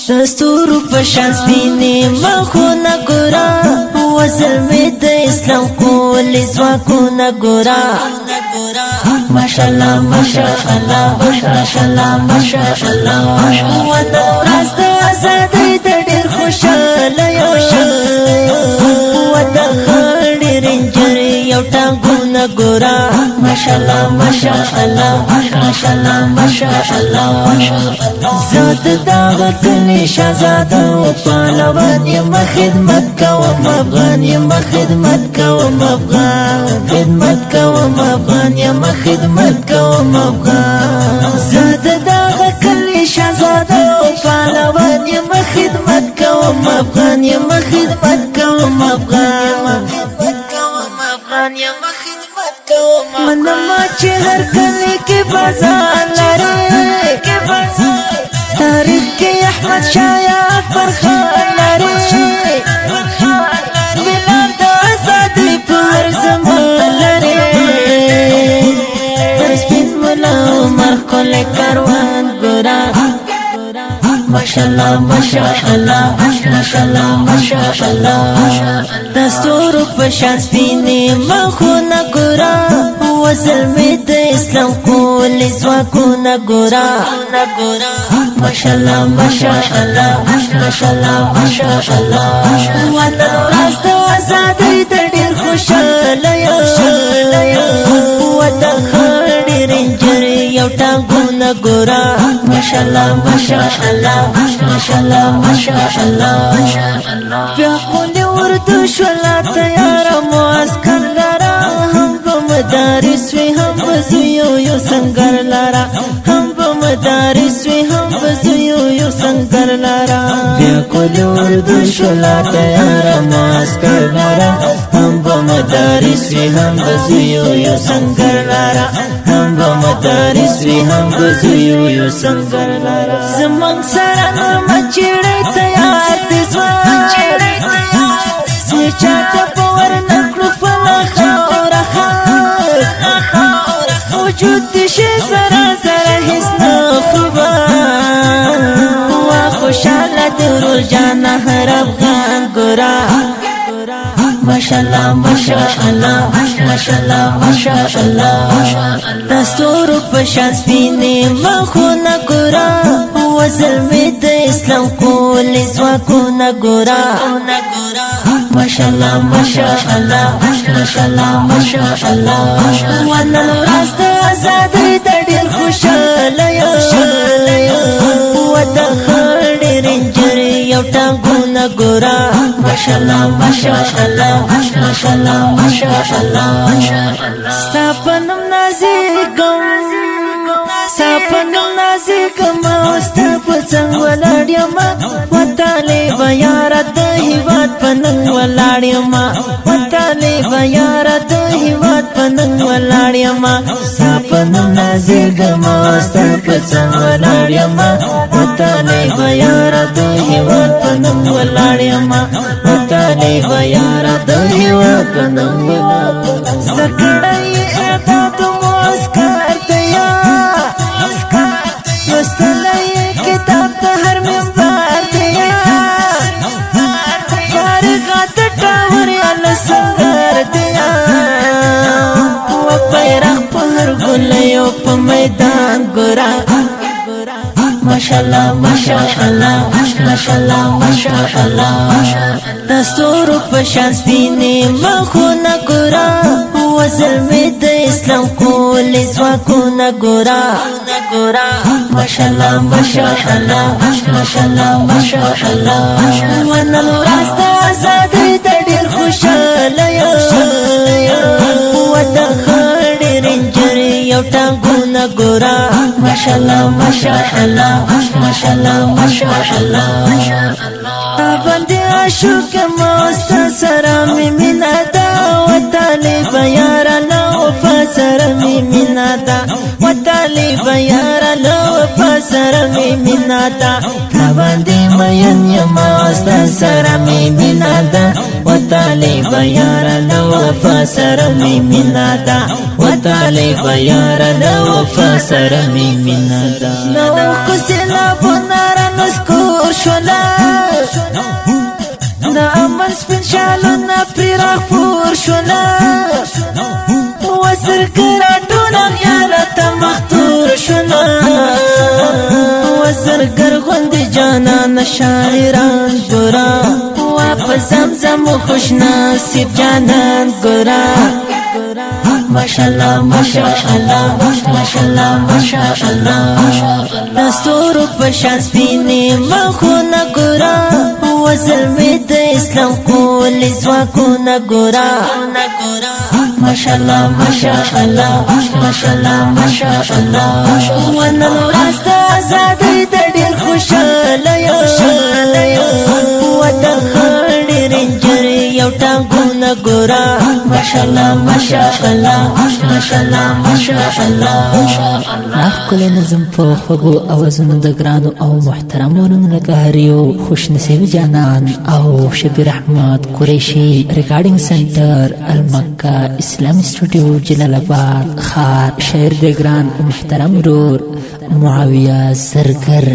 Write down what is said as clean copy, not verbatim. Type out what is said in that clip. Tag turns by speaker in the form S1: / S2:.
S1: دستورو پشان سپینی مخونا گورا وزر می د اسلام کولی زواکونا گورا ماشاءالله ماشاءالله ماشاءالله ماشاءالله وانا ورځ د آزادۍ د ډېر خوشاله وانا خړې رنجر یو ټانګونه ګورا ماشاءالله ماشاءالله ماشاءالله ماشاءالله زاد داغ کلی شهزاده و پهلوان یم خدمت کوم افغان یم خدمت کوم افغان خدمت کوم افغان یم خدمت کوم افغان زاد داغ کلی شهزاده و پهلوان یم خدمت کوم افغان یم خدمت کوم افغان منما چې هر کلی کې بازار لري تاریخ کې احمد شاه یاد فرخار لري بلال د آزادۍ په هر زمان لري سپین ملا عمر ښکلی کاروان ګوره ماشاءالله ماشاءالله ماشاءالله ماشاءالله دستورو پشان سپینی مخونا گورا وزر می د اسلام کولی زواکونا گورا ماشاءالله ماشاءالله ماشاءالله ماشاءالله وانا ورځ د آزادۍ د ډېر خوشاله وانا خړې رنجر یو ټانګونه ګورا ماشاءالله ماشاءالله ماشاءالله ماشاءالله بیا خولي اردو شولا تیار معسکر لرا هم په مدارس وی هم بزیو یو سنگر لرا هم په مدارس وی هم بزیو یو سنگر لرا بیا خولي اردو شولا تیار معسکر لرا هم په مدارس وی هم بزیو یو سنگر لرا هم په مدارس وی هم بزیو یو سنگر لرا زمنګ سره مچړې تیار دي ځوان چاته پور نکلو فلا خور وجود دشي زرا زرا هیڅ نه خوبا وا خوشاله درول جان هر افغان ګورا ماشاءالله ماشاءالله ماشاءالله ماشاءالله دستورو پشان سپینی مخونا ګورا وزر می د اسلام کولی زواکونا ګورا ماشاءالله ماشاءالله ماشاءالله ماشاءالله وانا ورځ د آزادۍ د ډېر خوشاله وانا خړې رنجر یو ټانګونه ګورا ماشاءالله ماشاءالله ماشاءالله ماشاءالله ستا په نوم نازېږم ستا په نوم نازېږم او ستا په څنګ ولاړ یم وطالبه یاره د هېواد په ننګ ولاړ یم وطالبه یاره د هېواد په ننګ ولاړ یم ستا په نوم نازېږم او ستا په څنګ ولاړ یم وطالبه یاره د هېواد په ننګ ولاړ یم وطالبه یاره د هېواد په ننګ ولاړ زده کړی اعداد معسکر تیا لوستلی کتاب د هر منبر تیا فارغات ټاور یا سنگر تیا و بیرغ په هر ګلیو په میدان ګورا ماشاءالله ماشاءالله ماشاءالله ماشاءالله دستورو پشان سپینی مخونا ګورا وزر می د اسلام کولی زواکونا ګورا ماشاءالله ماشاءالله ماشاءالله ماشاءالله وانا ورځ د آزادۍ د ډېر خوشاله وانا خړې رنجر یو ټانګونه ګورا ماشاءالله ماشاءالله ماشاءالله ماشاءالله باندې عاشق مستا سره می مینا دا وطالبه یاره له وفا سره می مینا دا وطالبه یاره له وفا سره سره می مینا دا باندې مین یما ستا سره می مینا دا و طالب یار له وفا سره می مینا دا و طالب یار له وفا سره می مینا دا نو کسلا بنار نسکور شولا نا امن سپین شالونا پرا خور شولا وسر کراتونا غیالتا مختور شولا وسر گرغند جانان شاعران گورا واپ زمزم خوش نصیب جانان گورا ماشاءالله ماشاءالله ماشاءالله ماشاءالله دستور پشان سپینی مخونه گورا وزلمی د اسلام قول زواکونه گورا ماشاءالله ماشاءالله ماشاءالله ماشاءالله ونن ورځ د ازادۍ د ډېر خوشاله و د خړې رنجر یو ټانګونه ګورا ماشاءالله ماشاءالله ماشاءالله ماشاءالله
S2: ښکلی نظم په خوږو اوازونو د ګرانو او محترمو نومونه لکه هریو خوش نصیب جانان او شبیر احمد قریشي ریکارډینګ سنټر المکه اسلامي سټوډیو جلال آباد ښار شاعر د ګران محترم ورور معاویه زرګر